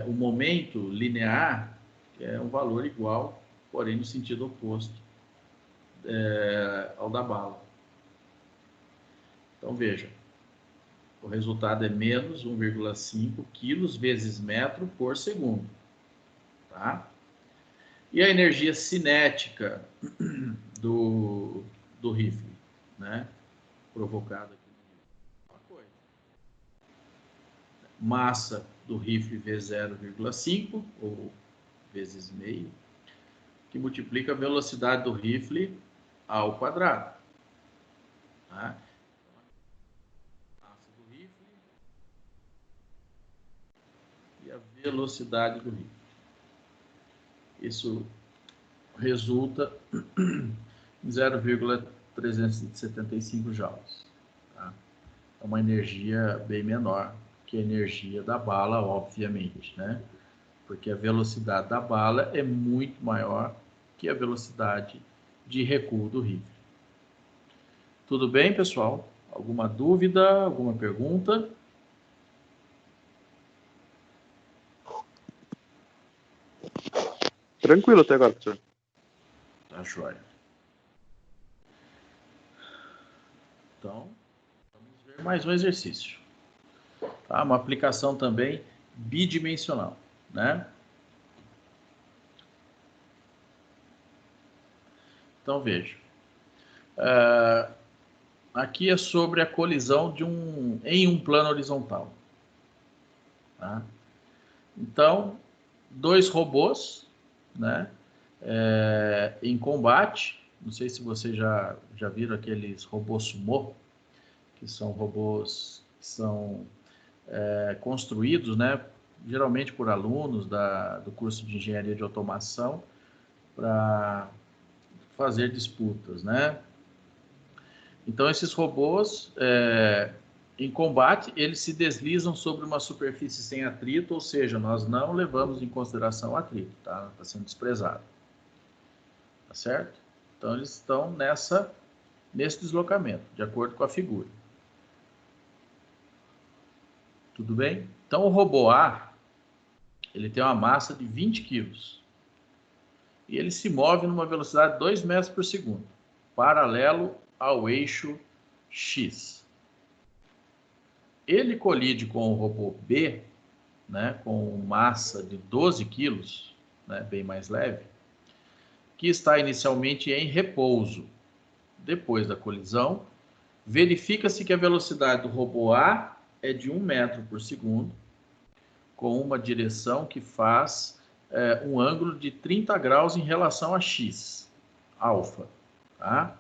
o momento linear é um valor igual, porém no sentido oposto ao da bala. Então, veja, o resultado é menos 1,5 quilos vezes metro por segundo. Tá? E a energia cinética do rifle, né? Provocada aqui no rifle. Uma coisa. Massa do rifle vezes 0,5 ou vezes meio, que multiplica a velocidade do rifle ao quadrado. Tá? Massa do rifle e a velocidade do rifle. Isso resulta em 0,375 joules. Tá? É uma energia bem menor que a energia da bala, obviamente, né? Porque a velocidade da bala é muito maior que a velocidade de recuo do rifle. Tudo bem, pessoal? Alguma dúvida, alguma pergunta? Tranquilo até agora, professor. Tá joia. Então, vamos ver mais um exercício. Tá? Uma aplicação também bidimensional, né? Então, veja. Aqui é sobre a colisão em um plano horizontal. Tá? Então, dois robôs, né? Em combate. Não sei se vocês já viram aqueles robôs sumô, que são robôs que são construídos, né? Geralmente por alunos do curso de engenharia de automação, para fazer disputas, né? Então, esses robôs, em combate, eles se deslizam sobre uma superfície sem atrito, ou seja, nós não levamos em consideração o atrito, tá? Está sendo desprezado. Tá certo? Então, eles estão nesse deslocamento, de acordo com a figura. Tudo bem? Então, o robô A, ele tem uma massa de 20 quilos. E ele se move numa velocidade de 2 metros por segundo, paralelo ao eixo X. Ele colide com o robô B, né, com massa de 12 quilos, né, bem mais leve, que está inicialmente em repouso. Depois da colisão, verifica-se que a velocidade do robô A é de 1 metro por segundo, com uma direção que faz um ângulo de 30 graus em relação a X, alfa. Tá?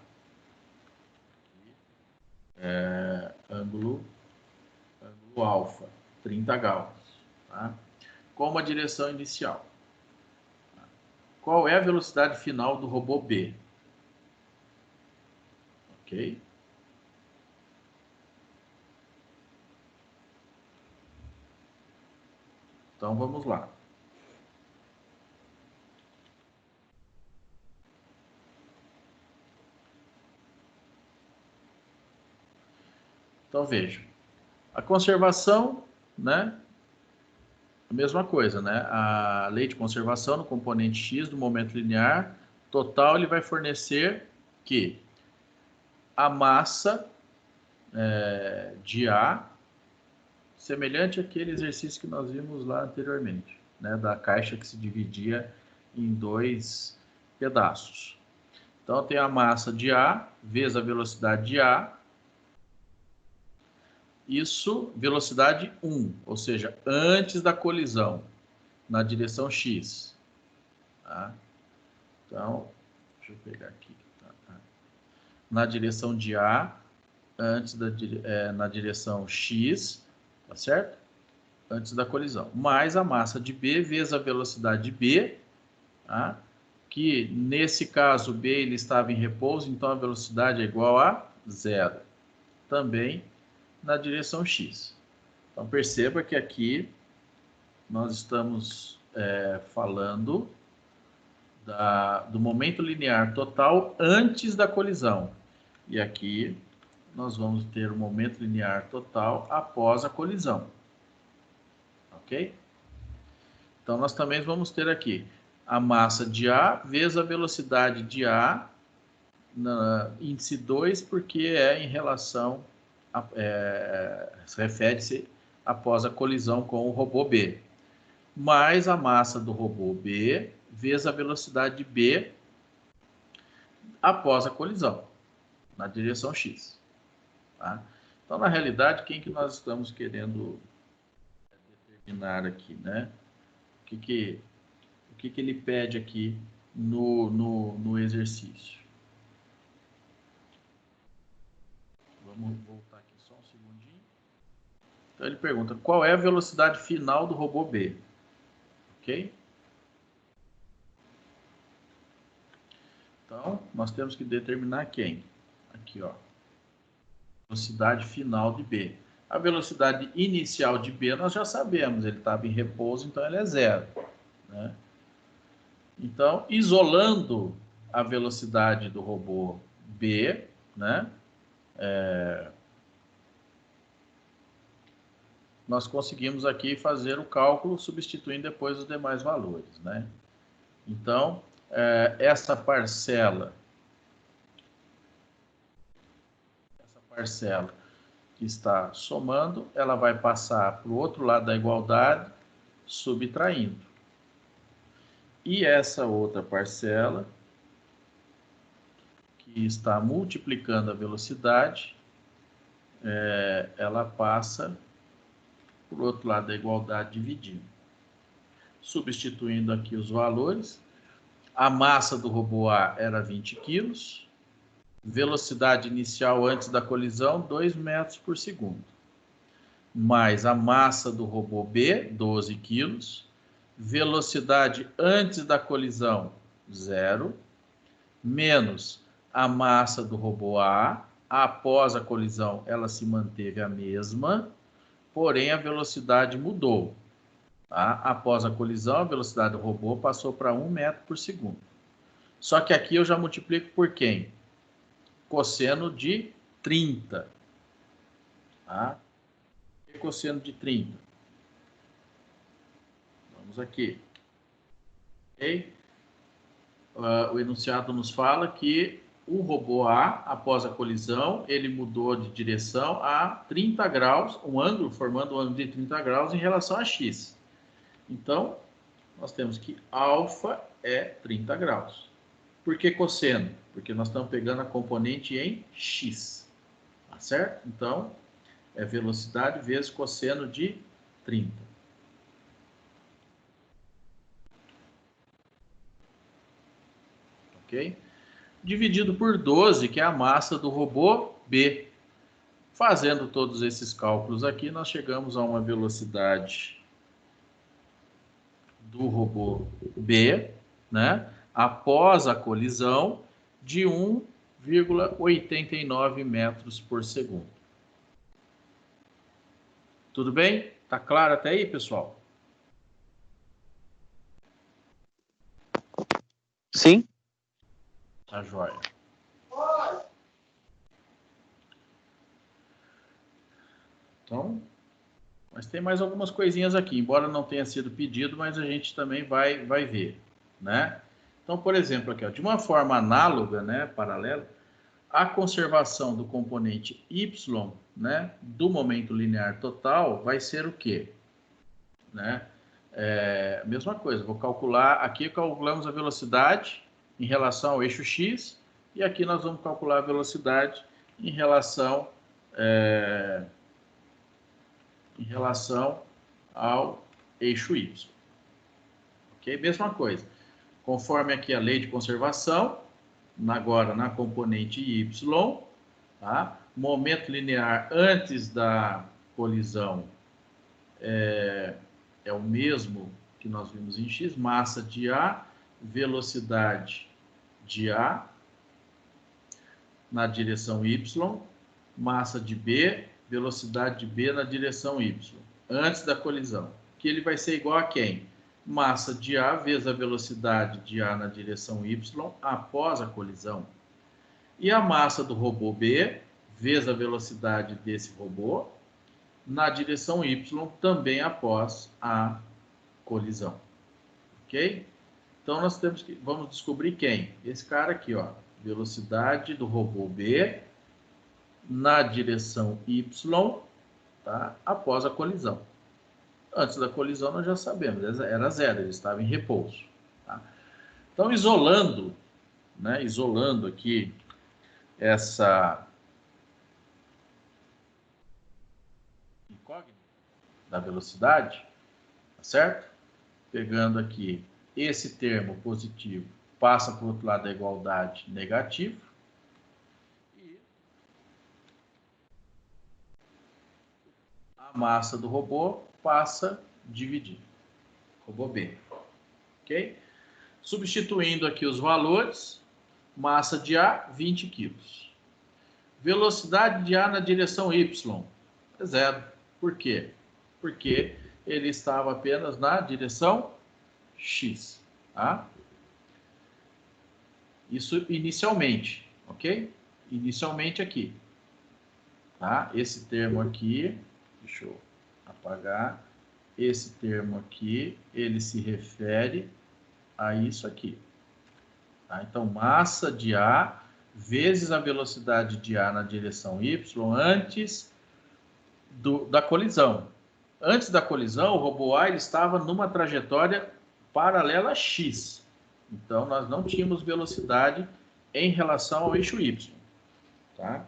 Ângulo alfa, 30 graus. Tá? Com uma direção inicial. Qual é a velocidade final do robô B? Ok? Então, vamos lá. Então, veja. A conservação, né? A mesma coisa, né? A lei de conservação no componente X do momento linear total, ele vai fornecer que a massa de A, semelhante àquele exercício que nós vimos lá anteriormente, né? Da caixa que se dividia em 2 pedaços. Então, tem a massa de A vezes a velocidade de A. Isso, velocidade 1, ou seja, antes da colisão, na direção X. Tá? Então, deixa eu pegar aqui. Tá? Na direção de A, na direção X, tá certo? Antes da colisão. Mais a massa de B vezes a velocidade de B, tá? Que nesse caso B ele estava em repouso, então a velocidade é igual a 0. Também na direção X. Então perceba que aqui nós estamos falando do momento linear total antes da colisão. E aqui nós vamos ter o momento linear total após a colisão. Ok? Então nós também vamos ter aqui a massa de A vezes a velocidade de A, índice 2, porque é em relação, refere-se após a colisão com o robô B. Mais a massa do robô B vezes a velocidade de B após a colisão, na direção X. Tá? Então, na realidade, quem que nós estamos querendo determinar aqui, né? O que ele pede aqui no exercício? Vamos voltar aqui só um segundinho. Então, ele pergunta, qual é a velocidade final do robô B? Ok? Então, nós temos que determinar quem? Aqui, ó. Velocidade final de B. A velocidade inicial de B nós já sabemos, ele estava em repouso, então ele é 0. Né? Então, isolando a velocidade do robô B, né? Nós conseguimos aqui fazer o cálculo substituindo depois os demais valores. Né? Então, essa parcela que está somando, ela vai passar para o outro lado da igualdade, subtraindo. E essa outra parcela, que está multiplicando a velocidade, ela passa para o outro lado da igualdade, dividindo. Substituindo aqui os valores, a massa do robô A era 20 quilos, velocidade inicial antes da colisão, 2 metros por segundo. Mais a massa do robô B, 12 quilos, velocidade antes da colisão, 0, menos a massa do robô A, após a colisão ela se manteve a mesma, porém a velocidade mudou. Tá? Após a colisão, a velocidade do robô passou para 1 metro por segundo. Só que aqui eu já multiplico por quem? Cosseno de 30. Tá? E cosseno de 30. Vamos aqui. Okay? O enunciado nos fala que o robô A, após a colisão, ele mudou de direção a 30 graus, um ângulo, formando um ângulo de 30 graus em relação a x. Então, nós temos que alfa é 30 graus. Por que cosseno? Porque nós estamos pegando a componente em x. Tá certo? Então, é velocidade vezes cosseno de 30. Ok? Dividido por 12, que é a massa do robô B. Fazendo todos esses cálculos aqui, nós chegamos a uma velocidade do robô B, né, após a colisão, de 1,89 metros por segundo. Tudo bem? Tá claro até aí, pessoal? Sim. Tá joia. Então, mas tem mais algumas coisinhas aqui, embora não tenha sido pedido, mas a gente também vai ver, né? Então, por exemplo, aqui, ó, de uma forma análoga, né, paralela, a conservação do componente y, né, do momento linear total vai ser o quê? Né? Mesma coisa, vou calcular, aqui calculamos a velocidade em relação ao eixo x, e aqui nós vamos calcular a velocidade em relação ao eixo y. Ok? Mesma coisa. Conforme aqui a lei de conservação, agora na componente y, tá? Momento linear antes da colisão é o mesmo que nós vimos em x, massa de A, velocidade de A na direção y, massa de B, velocidade de B na direção y, antes da colisão. Que ele vai ser igual a quem? Massa de A vezes a velocidade de A na direção y após a colisão. E a massa do robô B vezes a velocidade desse robô na direção y também após a colisão. Ok? Então nós vamos descobrir quem? Esse cara aqui, ó. Velocidade do robô B na direção y, tá? Após a colisão. Antes da colisão nós já sabemos, era zero, ele estava em repouso. Tá? Então, isolando aqui essa incógnita da velocidade, tá certo? Pegando aqui esse termo positivo, passa para o outro lado da igualdade, negativo. E a massa do robô passa dividido. Robô B. Ok? Substituindo aqui os valores, massa de A, 20 quilos. Velocidade de A na direção Y, é zero. Por quê? Porque ele estava apenas na direção X. Tá? Isso inicialmente, ok? Inicialmente aqui. Tá? Esse termo aqui, deixa eu apagar. Esse termo aqui, ele se refere a isso aqui. Tá? Então, massa de A vezes a velocidade de A na direção Y antes da colisão. Antes da colisão, o robô A ele estava numa trajetória paralela a x. Então, nós não tínhamos velocidade em relação ao eixo y. Tá?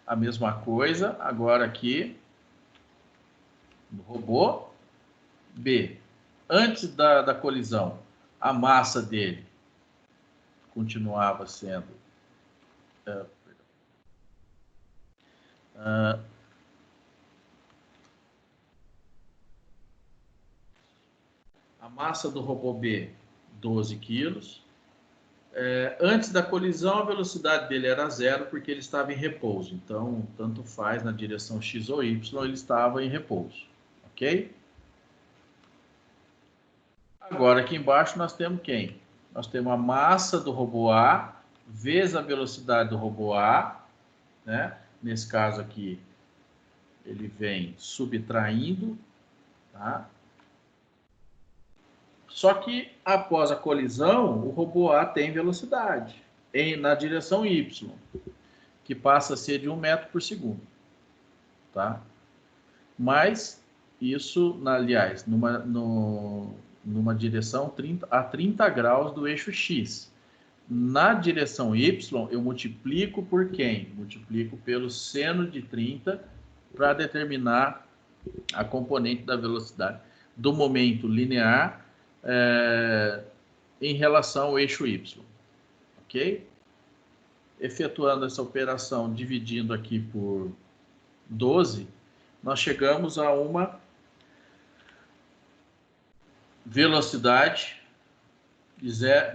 A mesma coisa agora aqui no robô B. Antes da colisão, a massa dele continuava sendo a massa do robô B, 12 quilos. Antes da colisão, a velocidade dele era zero, porque ele estava em repouso. Então, tanto faz na direção X ou Y, ele estava em repouso. Ok? Agora, aqui embaixo, nós temos quem? Nós temos a massa do robô A, vezes a velocidade do robô A, né? Nesse caso aqui, ele vem subtraindo, tá? Só que após a colisão, o robô A tem velocidade na direção Y, que passa a ser de 1 metro por segundo, tá? Mas isso, aliás, numa direção a 30 graus do eixo X. Na direção Y, eu multiplico por quem? Multiplico pelo seno de 30 para determinar a componente da velocidade do momento linear em relação ao eixo Y. Ok? Efetuando essa operação, dividindo aqui por 12, nós chegamos a uma velocidade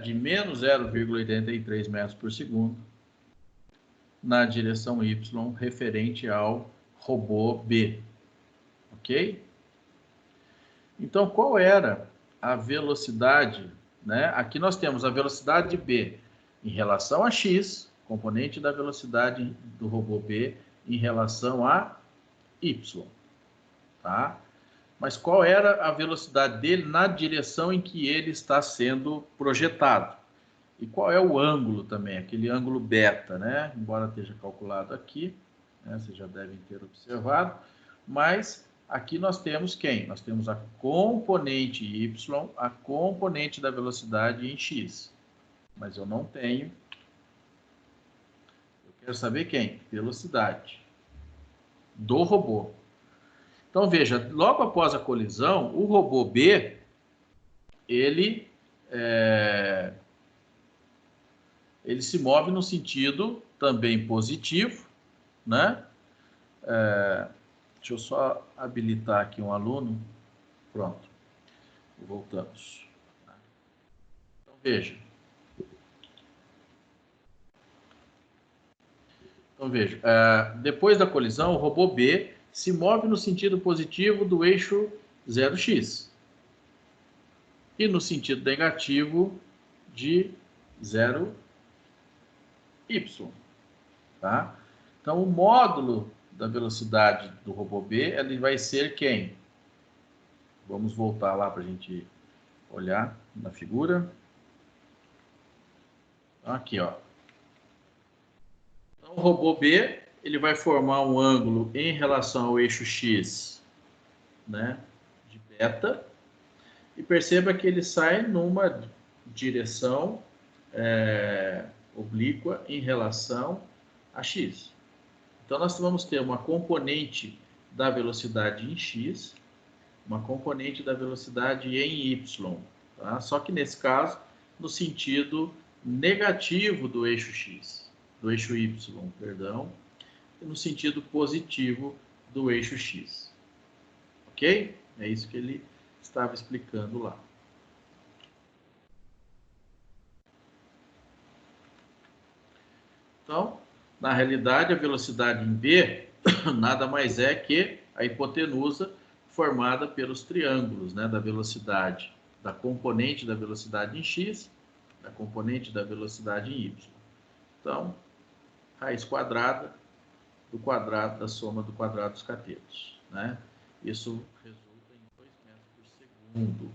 de menos 0,83 metros por segundo na direção Y, referente ao robô B. Ok? Então, qual era a velocidade, né? Aqui nós temos a velocidade de B em relação a X, componente da velocidade do robô B em relação a Y, tá? Mas qual era a velocidade dele na direção em que ele está sendo projetado? E qual é o ângulo também? Aquele ângulo beta, né? Embora esteja calculado aqui, né? Vocês já devem ter observado, mas aqui nós temos quem? Nós temos a componente Y, a componente da velocidade em X. Mas eu não tenho. Eu quero saber quem? Velocidade do robô. Então, veja, logo após a colisão, o robô B, ele se move no sentido também positivo, né? Deixa eu só habilitar aqui um aluno. Pronto. Voltamos. Então, veja. Depois da colisão, o robô B se move no sentido positivo do eixo 0x e no sentido negativo de 0y. Tá? Então, o módulo da velocidade do robô B ele vai ser quem? Vamos voltar lá para a gente olhar na figura. Aqui, ó. Então, o robô B ele vai formar um ângulo em relação ao eixo X, né, de beta, e perceba que ele sai numa direção oblíqua em relação a X. Então, nós vamos ter uma componente da velocidade em X, uma componente da velocidade em Y, tá? Só que nesse caso, no sentido negativo do eixo X, do eixo Y, perdão, e no sentido positivo do eixo X. Ok? É isso que ele estava explicando lá. Então, na realidade, a velocidade em B nada mais é que a hipotenusa formada pelos triângulos, né, da velocidade, da componente da velocidade em X, da componente da velocidade em Y. Então, raiz quadrada do quadrado da soma do quadrado dos catetos, né? Isso resulta em 2 metros por segundo,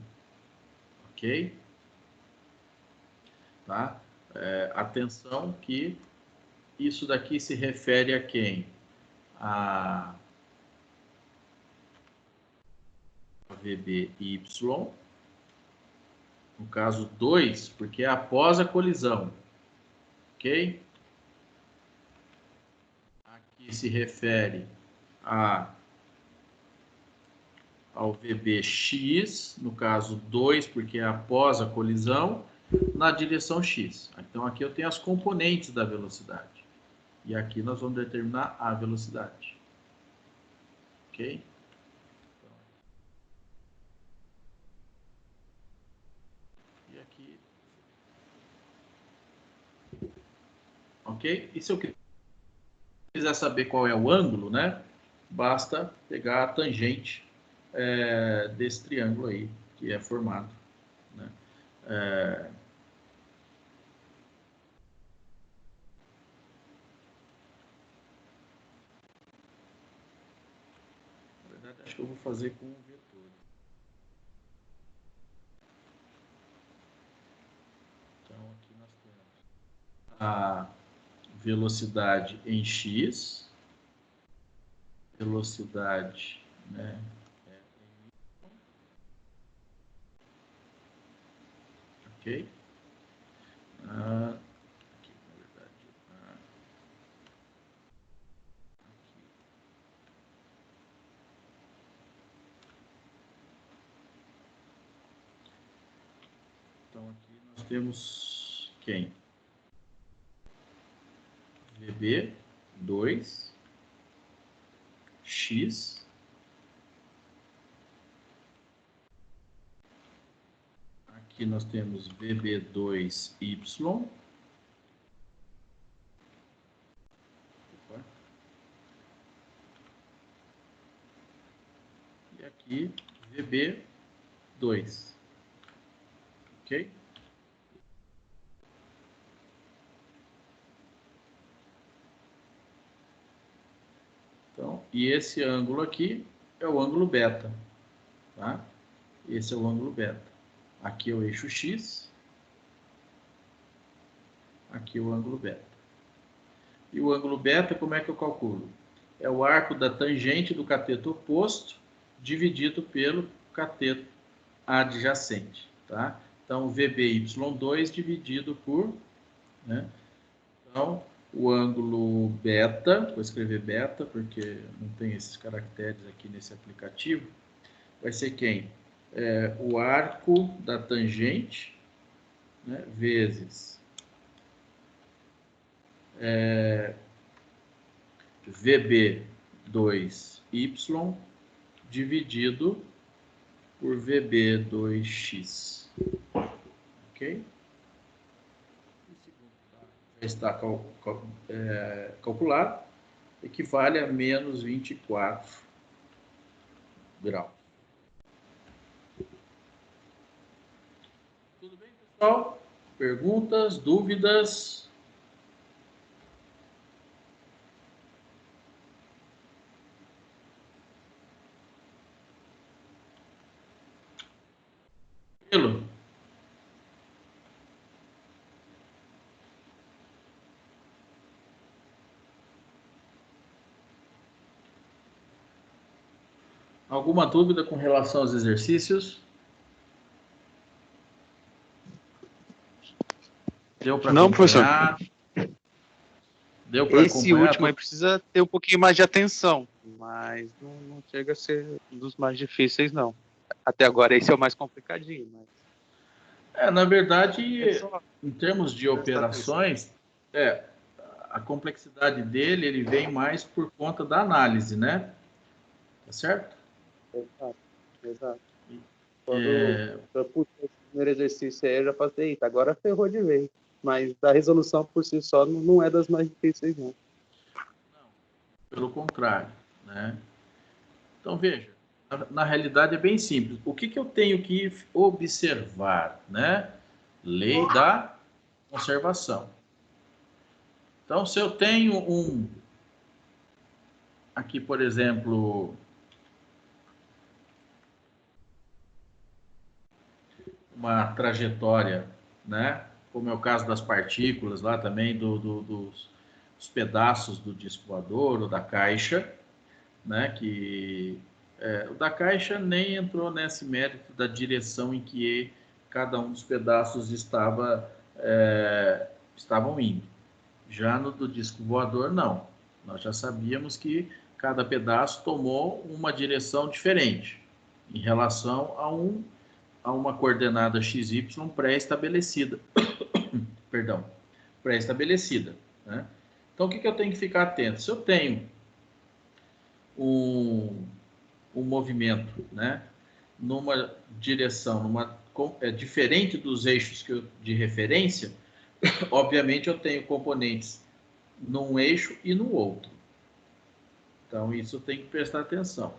ok? Tá? Atenção que isso daqui se refere a quem? A VBY. No caso 2, porque é após a colisão. Ok? Aqui se refere ao VBX, no caso 2, porque é após a colisão, na direção X. Então, aqui eu tenho as componentes da velocidade. E aqui nós vamos determinar a velocidade. Ok? E aqui. Ok? E se eu quiser saber qual é o ângulo, né? Basta pegar a tangente desse triângulo aí, que é formado. Né? Na verdade, acho que eu vou fazer com o vetor. Então, aqui nós temos a velocidade em x, velocidade, né? Ok? Aqui, na verdade, aqui. Então, aqui nós temos quem? VB2, X, aqui nós temos VB2Y, e aqui VB2, ok? Então, e esse ângulo aqui é o ângulo beta, tá? Esse é o ângulo beta. Aqui é o eixo X, aqui é o ângulo beta. E o ângulo beta, como é que eu calculo? É o arco da tangente do cateto oposto dividido pelo cateto adjacente, tá? Então, VBY2 dividido por, né? Então, o ângulo beta, vou escrever beta porque não tem esses caracteres aqui nesse aplicativo, vai ser quem? O arco da tangente, né, vezes VB2Y dividido por VB2X. Ok? Já está calculado. Equivale a menos 24 graus. Tudo bem, pessoal? Perguntas, dúvidas? Tranquilo? Alguma dúvida com relação aos exercícios? Deu para acompanhar? Não, professor. Deu para acompanhar? Esse último aí precisa ter um pouquinho mais de atenção, mas não chega a ser um dos mais difíceis, não. Até agora esse é o mais complicadinho. Mas... na verdade, em termos de operações, a complexidade dele, ele vem mais por conta da análise, né? Tá certo? Exato. Quando eu puxei esse primeiro exercício aí, eu já falei, eita, agora ferrou de vez. Mas a resolução por si só não é das mais difíceis, não. Não, pelo contrário, né? Então, veja, na realidade é bem simples. O que eu tenho que observar, né? Lei da conservação. Então, se eu tenho aqui, por exemplo, uma trajetória, né? Como é o caso das partículas lá também, dos pedaços do disco voador ou da caixa, né? Que O da Caixa nem entrou nesse mérito da direção em que cada um dos pedaços estavam indo. Já no do disco voador, não. Nós já sabíamos que cada pedaço tomou uma direção diferente em relação a uma coordenada XY pré-estabelecida. Perdão, pré-estabelecida, né? Então, o que eu tenho que ficar atento? Se eu tenho um movimento, né, numa direção, diferente dos eixos de referência, obviamente eu tenho componentes num eixo e no outro. Então, isso eu tenho que prestar atenção.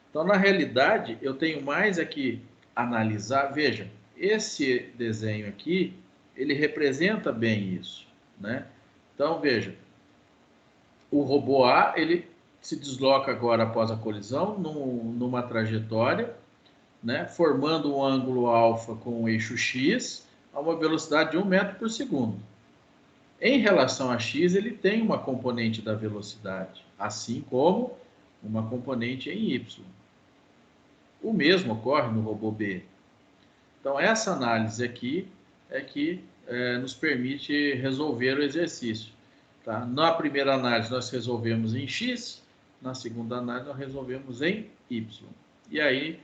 Então, na realidade, eu tenho mais aqui analisar. Veja, esse desenho aqui, ele representa bem isso, né? Então, veja, o robô A, ele se desloca agora após a colisão numa trajetória, né, formando um ângulo alfa com o eixo x a uma velocidade de 1 metro por segundo. Em relação a x, ele tem uma componente da velocidade, assim como uma componente em y. O mesmo ocorre no robô B. Então, essa análise aqui é que nos permite resolver o exercício. Tá? Na primeira análise, nós resolvemos em x, na segunda análise, nós resolvemos em y. E aí,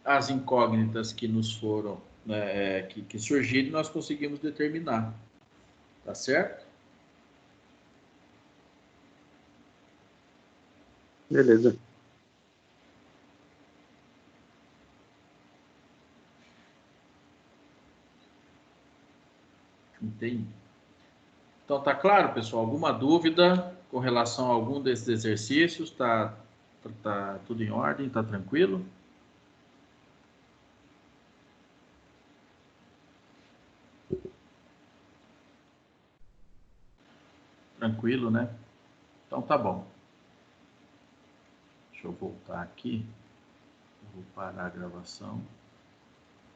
as incógnitas que nos foram, que surgiram, nós conseguimos determinar. Tá certo? Beleza. Entendi. Então, tá claro, pessoal? Alguma dúvida com relação a algum desses exercícios? Tá tudo em ordem? Tá tranquilo? Tranquilo, né? Então, tá bom. Deixa eu voltar aqui. Vou parar a gravação.